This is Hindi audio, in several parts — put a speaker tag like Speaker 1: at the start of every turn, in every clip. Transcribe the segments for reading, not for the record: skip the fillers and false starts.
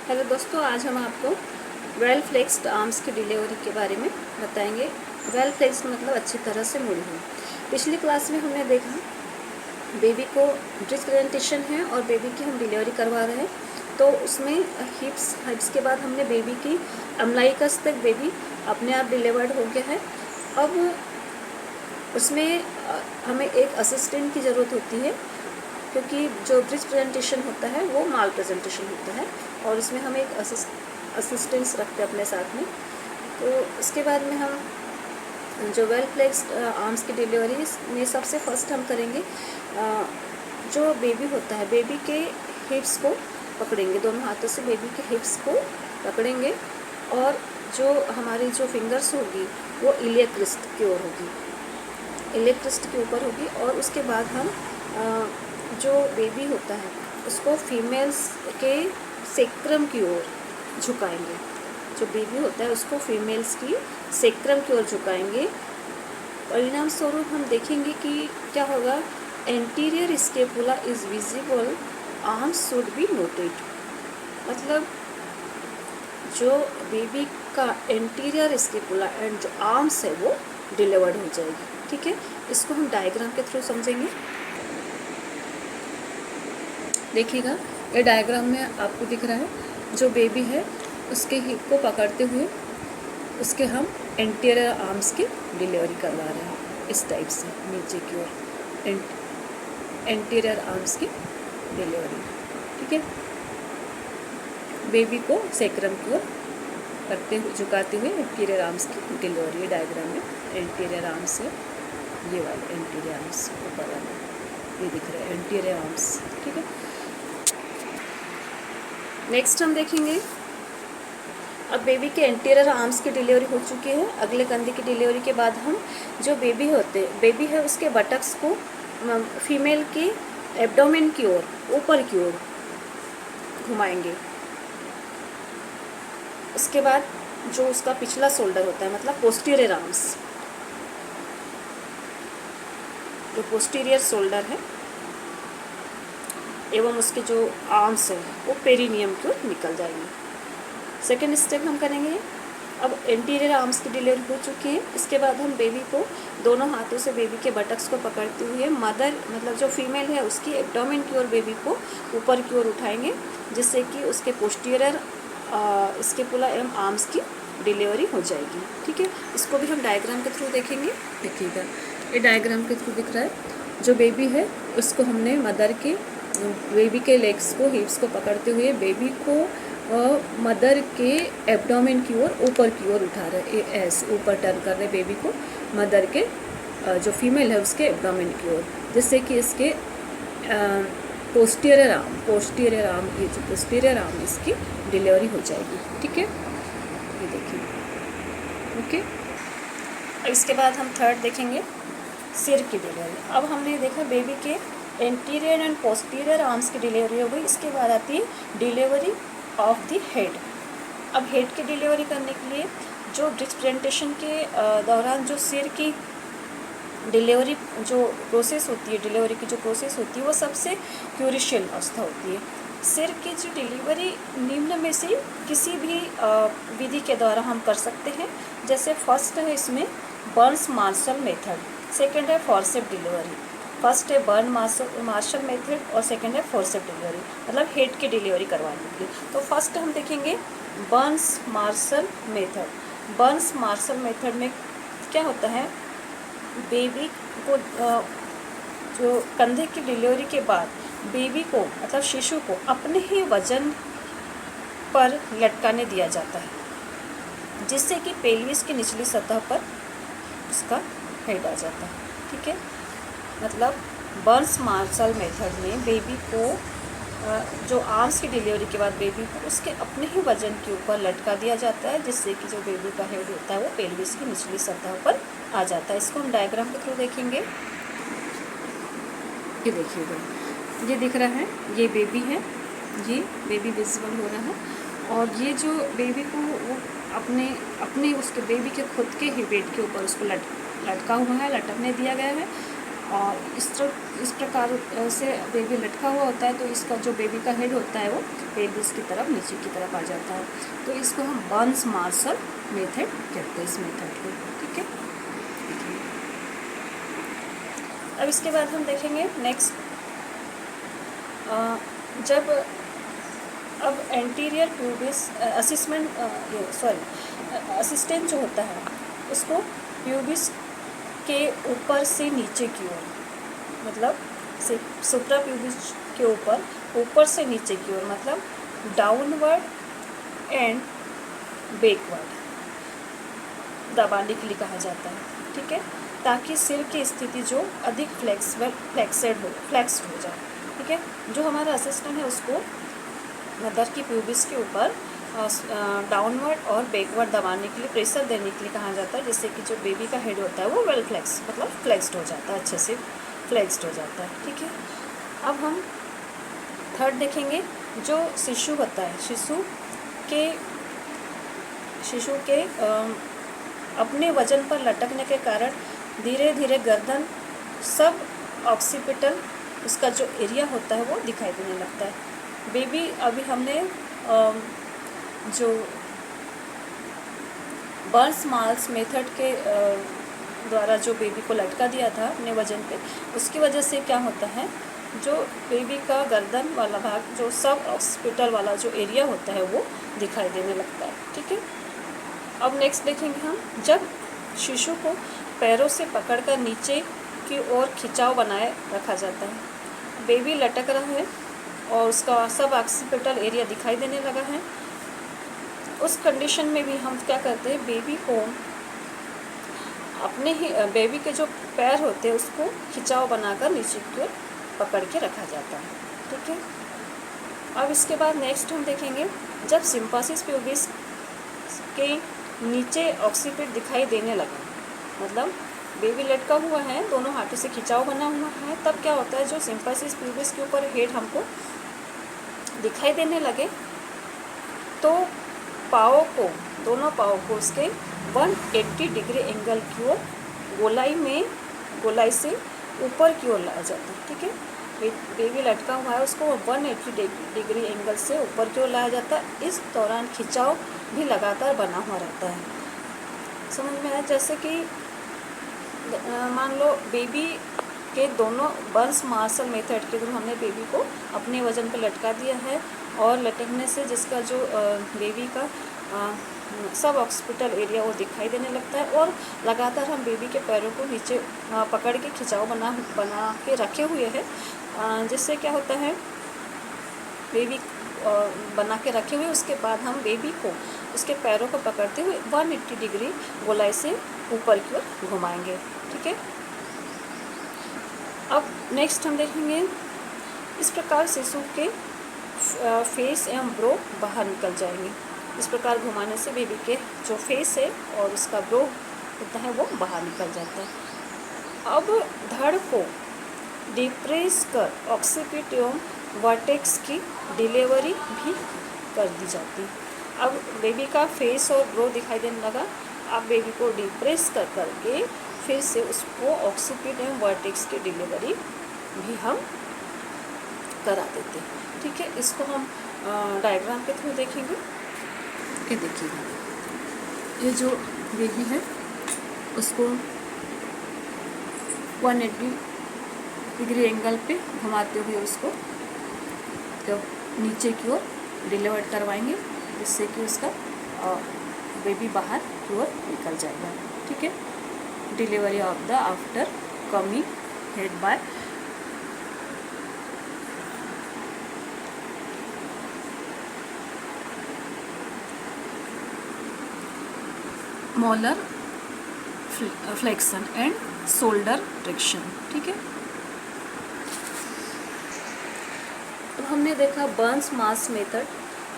Speaker 1: हेलो दोस्तों, आज हम आपको वेल फ्लेक्स्ड आर्म्स की डिलीवरी के बारे में बताएंगे। वेल फ्लेक्स्ड मतलब अच्छी तरह से मुड़ी हुई। पिछली क्लास में हमने देखा बेबी को ब्रिस्ट प्रेजेंटेशन है और बेबी की हम डिलीवरी करवा रहे हैं, तो उसमें हिप्स के बाद हमने बेबी की अम्लाइकस तक बेबी अपने आप डिलीवर्ड हो गया है। अब उसमें हमें एक असिस्टेंट की ज़रूरत होती है, क्योंकि जो ब्रिज प्रेजेंटेशन होता है वो माल प्रेजेंटेशन होता है और इसमें हम एक असिस्टेंस रखते हैं अपने साथ में। तो इसके बाद में हम जो वेल फ्लेक्स्ड आर्म्स की डिलीवरी में सबसे फर्स्ट हम करेंगे, जो बेबी होता है बेबी के हिप्स को पकड़ेंगे, दोनों हाथों से बेबी के हिप्स को पकड़ेंगे और जो हमारी जो फिंगर्स होगी वो इलियक क्रिस्ट की ओर होगी, इलियक क्रिस्ट के ऊपर होगी। और उसके बाद हम जो बेबी होता है उसको फीमेल्स के सेक्रम की ओर झुकाएंगे। जो बेबी होता है उसको फीमेल्स की सेक्रम की ओर झुकाएंगे। परिणाम स्वरूप हम देखेंगे कि क्या होगा, anterior scapula is visible, arms should be noted. मतलब जो बेबी का एंटीरियर स्केपुला एंड जो आर्म्स है वो डिलीवर्ड हो जाएगी। ठीक है, इसको हम डायग्राम के थ्रू समझेंगे। देखिएगा, ये डायग्राम में आपको दिख रहा है जो बेबी है उसके हिप को पकड़ते हुए उसके हम एंटीरियर आर्म्स की डिलीवरी करवा रहे हैं, इस टाइप से नीचे की ओर एंटीरियर आर्म्स की डिलीवरी। ठीक है, बेबी को सेक्रम की ओर करते हुए झुकाते हुए एंटीरियर आर्म्स की डिलीवरी। डायग्राम में एंटीरियर आर्म्स है, ये वाले एंटीरियर आर्म्स ऊपर वाले ये दिख रहे हैं एंटीरियर आर्म्स। ठीक है, नेक्स्ट हम देखेंगे, अब बेबी के एंटीरियर आर्म्स की डिलीवरी हो चुकी है। अगले कंधे की डिलीवरी के बाद हम जो बेबी है उसके बटक्स को फीमेल के एब्डोमेन की ओर ऊपर की ओर घुमाएंगे। उसके बाद जो उसका पिछला शोल्डर होता है मतलब पोस्टीरियर आर्म्स, जो पोस्टीरियर शोल्डर है एवं उसके जो आर्म्स है वो पेरिनियम की ओर निकल जाएंगे। सेकेंड स्टेप हम करेंगे। अब एंटीरियर आर्म्स की डिलीवरी हो चुकी है। इसके बाद हम बेबी को दोनों हाथों से बेबी के बटक्स को पकड़ते हुए मदर मतलब जो फीमेल है उसकी एब्डोमेन की ओर बेबी को ऊपर की ओर उठाएंगे, जिससे कि उसके पोस्टीरियर स्केपुला एवं आर्म्स की डिलीवरी हो जाएगी। ठीक है, इसको भी हम डायग्राम के थ्रू देखेंगे। देखिएगा, ये डायग्राम के थ्रू दिख रहा है जो बेबी है उसको हमने बेबी के लेग्स को हिप्स को पकड़ते हुए बेबी को मदर के एब्डोमेन की ओर ऊपर की ओर उठा रहे, ऐसे ऊपर टर्न कर रहे बेबी को मदर के जो फीमेल है उसके एब्डोमेन की ओर, जिससे कि इसके पोस्टीरियर आर्म ये जो पोस्टीरियर आर्म इसकी डिलीवरी हो जाएगी। ठीक है, ये देखिए। ओके, इसके बाद हम थर्ड देखेंगे, सिर की डिलीवरी। अब हमने देखा बेबी के एंटीरियर एंड पोस्टीरियर आर्म्स की डिलीवरी हो गई। इसके बाद आती है डिलीवरी ऑफ द हेड। अब हेड की डिलीवरी करने के लिए जो ब्रिज प्रेजेंटेशन के दौरान जो सिर की डिलीवरी जो प्रोसेस होती है, डिलीवरी की जो प्रोसेस होती है वो सबसे क्यूरिशियल अवस्था होती है। सिर की जो डिलीवरी निम्न में से किसी भी विधि के द्वारा हम कर सकते हैं। जैसे फर्स्ट है इसमें बर्न्स मार्शल मेथड, सेकंड है फोर्सेप डिलीवरी। फर्स्ट है बर्न मार्शल मेथड और सेकंड है फोर्सेप डिलीवरी, मतलब हेड की डिलीवरी करवाने के लिए। तो फर्स्ट हम देखेंगे Burns Marshall method. Burns Marshall method में क्या होता है, बेबी को जो कंधे की डिलीवरी के बाद बेबी को मतलब शिशु को अपने ही वजन पर लटकाने दिया जाता है, जिससे कि पेल्विस की निचली सतह पर उसका हेड आ जाता है। ठीक है, मतलब बर्न्स मार्शल मेथड में बेबी को जो आर्म्स की डिलीवरी के बाद बेबी को उसके अपने ही वजन के ऊपर लटका दिया जाता है, जिससे कि जो बेबी का हेड होता है वो पेल्विस की निचली सतह पर आ जाता है। इसको हम डायग्राम के थ्रू देखेंगे। ये देखिएगा, ये दिख रहा है, ये बेबी है, ये बेबी विजिबल हो रहा है और ये जो बेबी को वो अपने उसके बेबी के खुद के ही पेट के ऊपर उसको लटका हुआ है, लटकने दिया गया है और इस प्रकार से बेबी लटका हुआ होता है, तो इसका जो बेबी का हेड होता है वो पेल्विस की तरफ नीचे की तरफ आ जाता है। तो इसको हम बर्न्स मार्शल मेथड कहते हैं, इस मेथड को। ठीक है, अब इसके बाद हम देखेंगे नेक्स्ट, जब अब एंटीरियर प्यूबिस असिस्टेंट जो होता है उसको प्यूबिस के ऊपर से नीचे की ओर, मतलब सुप्रा प्यूबिस के ऊपर से नीचे की ओर, मतलब डाउनवर्ड एंड बैकवर्ड दबाने के लिए कहा जाता है। ठीक है, ताकि सिर की स्थिति जो अधिक फ्लेक्स हो जाए। ठीक है, जो हमारा असिस्टेंट है उसको मदर की प्यूबिस के ऊपर डाउनवर्ड और बैकवर्ड दबाने के लिए, प्रेशर देने के लिए कहा जाता है, जिससे कि जो बेबी का हेड होता है वो वेल फ्लेक्स, मतलब फ्लेक्स्ड हो जाता है, अच्छे से फ्लेक्स्ड हो जाता है। ठीक है, अब हम थर्ड देखेंगे, जो शिशु होता है, शिशु के अपने वजन पर लटकने के कारण धीरे धीरे गर्दन सब ऑक्सीपिटल, उसका जो एरिया होता है वो दिखाई देने लगता है। बेबी, अभी हमने जो बर्न्स मार्शल मेथड के द्वारा जो बेबी को लटका दिया था अपने वजन पे, उसकी वजह से क्या होता है, जो बेबी का गर्दन वाला भाग, जो सब ऑक्सीपिटल वाला जो एरिया होता है वो दिखाई देने लगता है। ठीक है, अब नेक्स्ट देखेंगे हम, जब शिशु को पैरों से पकड़कर नीचे की ओर खिंचाव बनाए रखा जाता है, बेबी लटक रहा है और उसका सब ऑक्सीपिटल एरिया दिखाई देने लगा है, उस कंडीशन में भी हम क्या करते हैं, बेबी को अपने ही बेबी के जो पैर होते हैं उसको खिंचाव बनाकर नीचे की ओर पकड़ के रखा जाता है। ठीक है, अब इसके बाद नेक्स्ट हम देखेंगे, जब सिम्फिसिस प्यूबिस के नीचे ऑक्सीपिट दिखाई देने लगा, मतलब बेबी लटका हुआ है, दोनों हाथों से खिंचाव बना हुआ है, तब क्या होता है, जो सिम्फिसिस प्यूबिस के ऊपर हेड हमको दिखाई देने लगे, तो दोनों पाँव को उसके 180 डिग्री एंगल की ओर गोलाई से ऊपर की ओर लाया जाता है। ठीक है, बेबी लटका हुआ है, उसको 180 डिग्री एंगल से ऊपर की ओर लाया जाता है। इस दौरान खिंचाव भी लगातार बना हुआ रहता है। समझ में आया? जैसे कि मान लो बेबी के दोनों बर्न्स मार्शल मेथड के थ्रू हमने बेबी को अपने वजन पर लटका दिया है, और लटकने से जिसका जो बेबी का सब ऑक्सीपिटल एरिया वो दिखाई देने लगता है, और लगातार हम बेबी के पैरों को नीचे पकड़ के खिंचाव बना के रखे हुए हैं, जिससे क्या होता है, बेबी बना के रखे हुए, उसके बाद हम बेबी को उसके पैरों को पकड़ते हुए 180 डिग्री गोलाई से ऊपर की ओर घुमाएंगे। ठीक है, अब नेक्स्ट हम देखेंगे, इस प्रकार शिशु के फेस एवं ब्रो बाहर निकल जाएंगे। इस प्रकार घुमाने से बेबी के जो फेस है और उसका ब्रो होता है वो बाहर निकल जाता है। अब धड़ को डिप्रेस कर ऑक्सीपिट एवं वर्टेक्स की डिलीवरी भी कर दी जाती है। अब बेबी का फेस और ब्रो दिखाई देने लगा, अब बेबी को डिप्रेस कर करके फिर से उसको ऑक्सीपिट एवं वर्टेक्स की डिलीवरी भी हम करा देते हैं। ठीक है, इसको हम डायग्राम के थ्रू देखेंगे। ये देखिए, ये जो बेबी है उसको 180 डिग्री एंगल पे घुमाते हुए उसको तो नीचे की ओर डिलीवर करवाएंगे, जिससे कि उसका बेबी बाहर की ओर निकल जाएगा। ठीक है, delivery of the after coming head by malar flexion and shoulder traction. ठीक है, तो हमने देखा Burns Marshall method.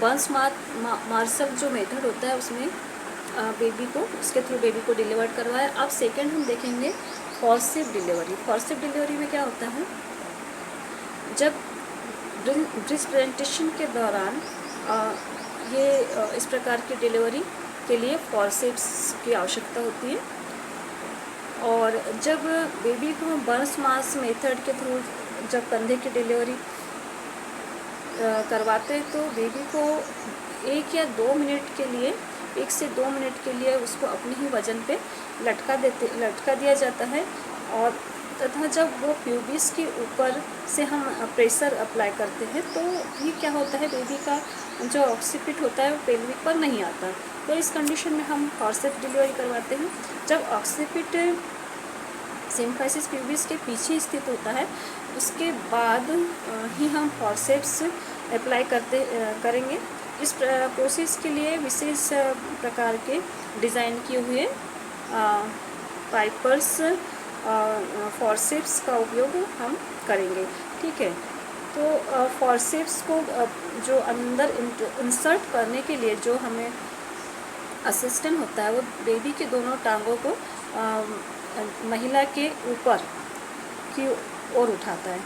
Speaker 1: Burns Marshall जो मेथड होता है उसमें बेबी को उसके थ्रू बेबी को डिलीवर करवाया। अब सेकंड हम देखेंगे फॉर्सिप डिलीवरी। फॉर्सिप डिलीवरी में क्या होता है, जब ब्रेस्ट प्रेजेंटेशन के दौरान इस प्रकार की डिलीवरी के लिए फॉर्सेप्स की आवश्यकता होती है। और जब बेबी को बर्थ मास मेथड के थ्रू जब कंधे की डिलीवरी करवाते हैं तो बेबी को 1 या 2 मिनट के लिए 1 से 2 मिनट के लिए उसको अपने ही वज़न पे लटका दिया जाता है। और तथा जब वो प्यूबिस के ऊपर से हम प्रेशर अप्लाई करते हैं तो ये क्या होता है, बेबी का जो ऑक्सीपिट होता है वो पेल्विक पर नहीं आता। तो इस कंडीशन में हम फॉर्सेप्स डिलीवरी करवाते हैं। जब ऑक्सीपिट सिम्फाइसिस प्यूबिस के पीछे स्थित होता है उसके बाद ही हम फॉर्सेप्स अप्लाई करेंगे। इस प्रोसेस के लिए विशेष प्रकार के डिज़ाइन किए हुए पाइपर्स फॉर्सेप्स का उपयोग हम करेंगे। ठीक है, तो फॉर्सेप्स को जो अंदर इंसर्ट करने के लिए जो हमें असिस्टेंट होता है वो बेबी के दोनों टांगों को महिला के ऊपर की ओर उठाता है।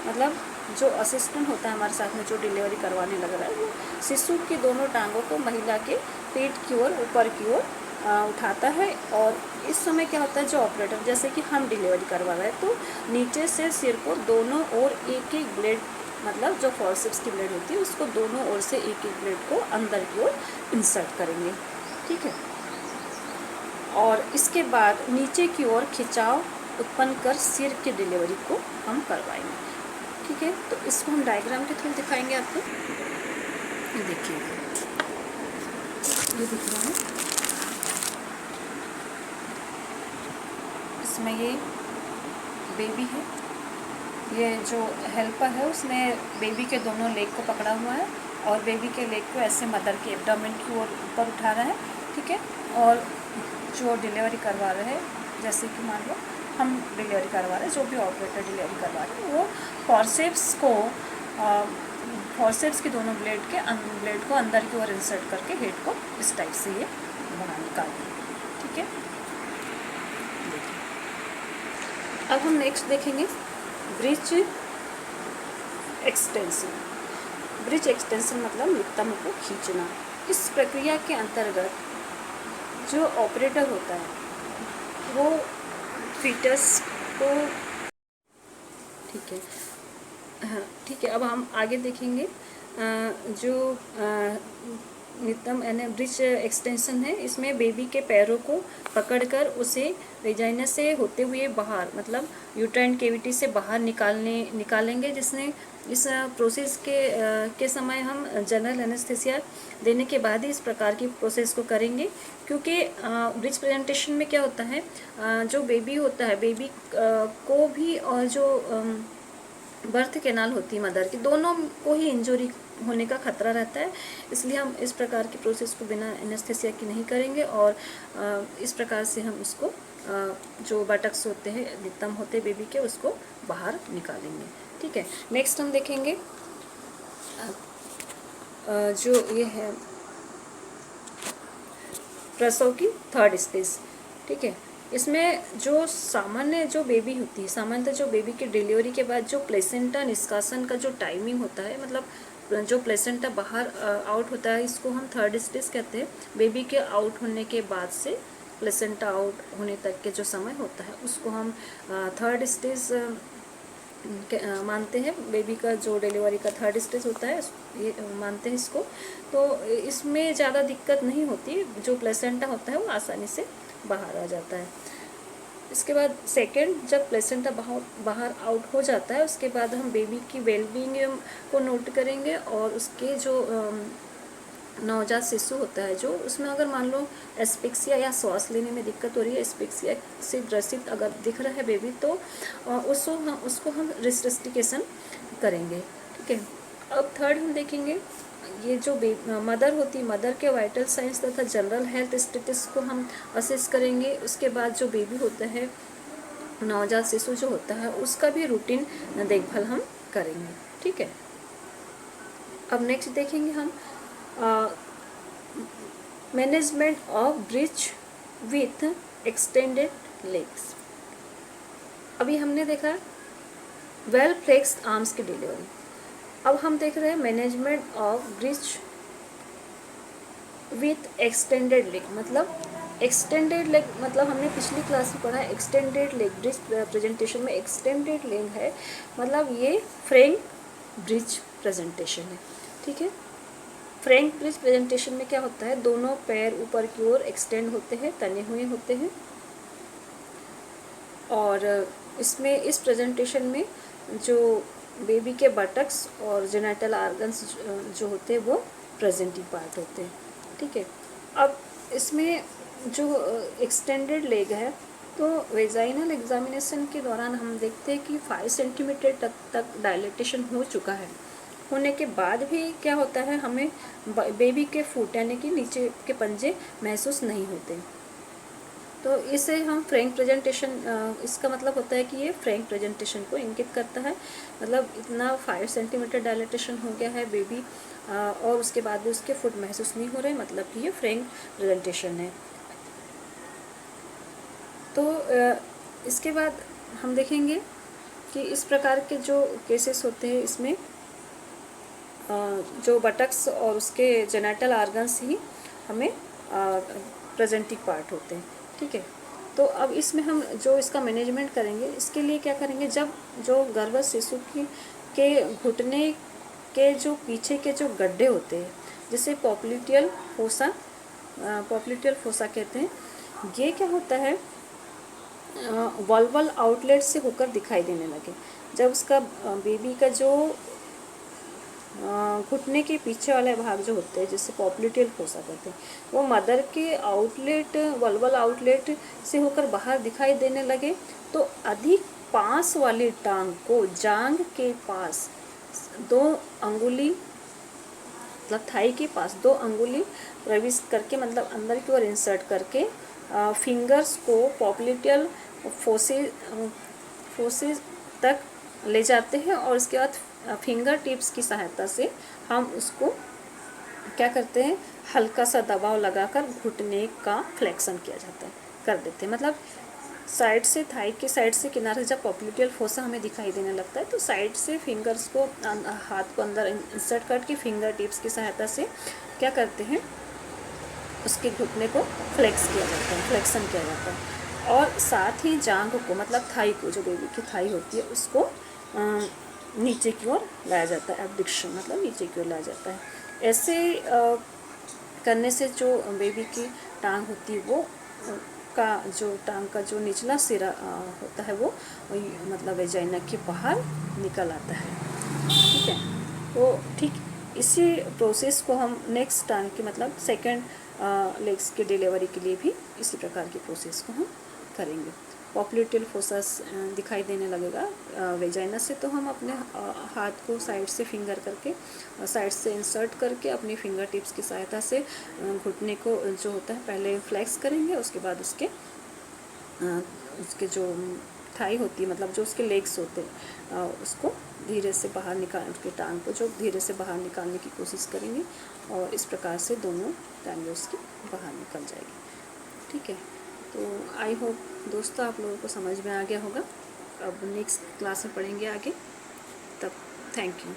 Speaker 1: मतलब जो असिस्टेंट होता है हमारे साथ में जो डिलीवरी करवाने लग रहा है वो शिशु की दोनों टांगों को महिला के पेट की ओर ऊपर की ओर उठाता है। और इस समय क्या होता है, जो ऑपरेटर जैसे कि हम डिलीवरी करवा रहे हैं तो नीचे से सिर को दोनों ओर एक एक ब्लेड, मतलब जो फॉर्सेप्स की ब्लेड होती है उसको दोनों ओर से एक एक ब्लेड को अंदर की ओर इंसर्ट करेंगे। ठीक है, और इसके बाद नीचे की ओर खिंचाव उत्पन्न कर सिर की डिलीवरी को हम करवाएंगे। ठीक है, तो इसको हम डायग्राम के थ्रू दिखाएंगे आपको। ये देखिए, ये दिख रहा है, इसमें ये बेबी है, ये जो हेल्पर है उसने बेबी के दोनों लेग को पकड़ा हुआ है और बेबी के लेग को ऐसे मदर के एब्डोमेन की ओर ऊपर उठा रहा है। ठीक है, और जो डिलीवरी करवा रहे हैं, जैसे कि मान लो हम डिलीवरी करवा रहे हैं, जो भी ऑपरेटर डिलीवरी करवा रहे हैं वो फॉर्सेप्स के दोनों ब्लेड को अंदर की ओर इंसर्ट करके हेड को इस टाइप से ये बाहर निकाल दें। ठीक है, अब हम नेक्स्ट देखेंगे ब्रिज एक्सटेंशन। ब्रिज एक्सटेंशन मतलब नितंब को खींचना। इस प्रक्रिया के अंतर्गत जो ऑपरेटर होता है वो फीटस को, ठीक है, हाँ ठीक है, अब हम आगे देखेंगे जो नितंब यानी ब्रिज एक्सटेंशन है। इसमें बेबी के पैरों को पकड़कर उसे वेजाइना से होते हुए बाहर, मतलब यूट्राइन कैविटी से बाहर निकालेंगे, जिसने इस प्रोसेस के समय हम जनरल एनेस्थीसिया देने के बाद ही इस प्रकार की प्रोसेस को करेंगे। क्योंकि ब्रिज प्रेजेंटेशन में क्या होता है, जो बेबी होता है, बेबी को भी और जो बर्थ कैनाल होती है मदर की, दोनों को ही इंजरी होने का खतरा रहता है। इसलिए हम इस प्रकार की प्रोसेस को बिना एनेस्थीसिया की नहीं करेंगे और इस प्रकार से हम उसको जो बटक्स होते हैं, नितंब होते हैं बेबी के, उसको बाहर निकालेंगे। ठीक है, नेक्स्ट हम देखेंगे जो ये है प्रसव की थर्ड स्टेज। ठीक है, इसमें जो सामान्य जो बेबी होती है, सामान्यतः जो बेबी की डिलीवरी के बाद जो प्लेसेंटा निष्कासन का जो टाइमिंग होता है, मतलब जो प्लेसेंटा बाहर आउट होता है, इसको हम थर्ड स्टेज कहते हैं। बेबी के आउट होने के बाद से प्लेसेंटा आउट होने तक के जो समय होता है उसको हम थर्ड स्टेज मानते हैं। बेबी का जो डिलीवरी का थर्ड स्टेज होता है ये मानते हैं इसको। तो इसमें ज़्यादा दिक्कत नहीं होती, जो प्लेसेंटा होता है वो आसानी से बाहर आ जाता है। इसके बाद सेकंड, जब प्लेसेंटा बाहर आउट हो जाता है उसके बाद हम बेबी की वेलबींग को नोट करेंगे और उसके जो नवजात शिशु होता है जो, उसमें अगर मान लो एस्फिक्सिया या श्वास लेने में दिक्कत हो रही है, एस्फिक्सिया से ग्रसित अगर दिख रहा है बेबी, तो उसको हम रिसरेस्टिकेशन करेंगे। ठीक है, अब थर्ड हम देखेंगे ये जो मदर होती है, मदर के वाइटल साइंस तथा जनरल हेल्थ स्टेटस को हम असेस करेंगे। उसके बाद जो बेबी होता है, नवजात शिशु जो होता है, उसका भी रूटीन देखभाल हम करेंगे। ठीक है, अब नेक्स्ट देखेंगे हम management of bridge with extended legs. अभी हमने देखा वेल फ्लेक्स्ड आर्म्स की डिलीवरी। अब हम देख रहे हैं management of bridge with extended leg, मतलब एक्सटेंडेड लेग मतलब हमने पिछली क्लास में पढ़ा है एक्सटेंडेड लेग ब्रिज प्रेजेंटेशन में एक्सटेंडेड लेग है, मतलब ये फ्रैंक ब्रिज प्रेजेंटेशन है, ठीक है। फ्रैंक ब्रिज प्रेजेंटेशन में क्या होता है, दोनों पैर ऊपर की ओर एक्सटेंड होते हैं, तने हुए होते हैं, और इसमें इस प्रेजेंटेशन में जो बेबी के बटक्स और जेनिटल ऑर्गन्स जो होते हैं वो प्रेजेंटिंग पार्ट होते हैं, ठीक है। अब इसमें जो एक्सटेंडेड लेग है, तो वेजाइनल एग्जामिनेशन के दौरान हम देखते हैं कि 5 सेंटीमीटर तक डायलेटेशन हो चुका है। होने के बाद भी क्या होता है, हमें बेबी के फुट यानी कि नीचे के पंजे महसूस नहीं होते। तो इसे हम फ्रैंक प्रेजेंटेशन, इसका मतलब होता है कि ये फ्रैंक प्रेजेंटेशन को इंगित करता है, मतलब इतना 5 सेंटीमीटर डायलेटेशन हो गया है बेबी और उसके बाद भी उसके फुट महसूस नहीं हो रहे, मतलब कि ये फ्रैंक प्रेजेंटेशन है। तो इसके बाद हम देखेंगे कि इस प्रकार के जो केसेस होते हैं इसमें जो बटक्स और उसके जेनिटल ऑर्गन्स ही हमें प्रेजेंटिंग पार्ट होते हैं, ठीक है। तो अब इसमें हम जो इसका मैनेजमेंट करेंगे, इसके लिए क्या करेंगे, जब जो गर्भस्थ शिशु के घुटने के जो पीछे के जो गड्ढे होते हैं, जिसे पॉप्लिटियल फोसा कहते हैं, ये क्या होता है, वल्वल आउटलेट से होकर दिखाई देने लगे। जब उसका बेबी का जो घुटने के पीछे वाले भाग जो होते हैं, जिससे पॉप्लिटियल फोसा कहते हैं, वो मदर के आउटलेट वल्वल आउटलेट से होकर बाहर दिखाई देने लगे, तो अधिक पास वाली टांग को जांघ के पास 2 अंगुली, मतलब थाई के पास 2 अंगुली प्रविष्ट करके, मतलब अंदर की ओर इंसर्ट करके फिंगर्स को पॉप्लिटियल फोसेस तक ले जाते हैं, और उसके बाद फिंगर टिप्स की सहायता से हम उसको क्या करते हैं, हल्का सा दबाव लगाकर घुटने का फ्लेक्शन किया जाता है, कर देते हैं। मतलब साइड से, थाई के साइड से किनारे जब पॉप्लिटियल फोसा हमें दिखाई देने लगता है, तो साइड से फिंगर्स को, हाथ को अंदर इंसर्ट करके फिंगर टिप्स की सहायता से क्या करते हैं, उसके घुटने को फ्लेक्शन किया जाता है। और साथ ही जांघ को, मतलब थाई को, जो बेबी की थाई होती है, उसको नीचे की ओर लाया जाता है, एब्डक्शन मतलब नीचे की ओर लाया जाता है। ऐसे करने से जो बेबी की टांग होती है वो टांग का जो निचला सिरा होता है वो मतलब वेजाइना के बाहर निकल आता है, ठीक है। तो ठीक इसी प्रोसेस को हम नेक्स्ट टांग के मतलब सेकंड लेग्स के डिलीवरी के लिए भी इसी प्रकार की प्रोसेस को हम करेंगे। पॉप्लिटियल फोसस दिखाई देने लगेगा वेजाइना से, तो हम अपने हाथ को साइड से फिंगर करके, साइड से इंसर्ट करके अपनी फिंगर टिप्स की सहायता से घुटने को जो होता है पहले फ्लेक्स करेंगे, उसके बाद उसके जो थाई होती है, मतलब जो उसके लेग्स होते हैं, उसको धीरे से बाहर निकाल, उसके टांग को जो धीरे से बाहर निकालने की कोशिश करेंगे, और इस प्रकार से दोनों टांगें उसकी बाहर निकल जाएगी, ठीक है। तो आई होप दोस्तों आप लोगों को समझ में आ गया होगा। अब नेक्स्ट क्लास में पढ़ेंगे आगे, तब थैंक यू।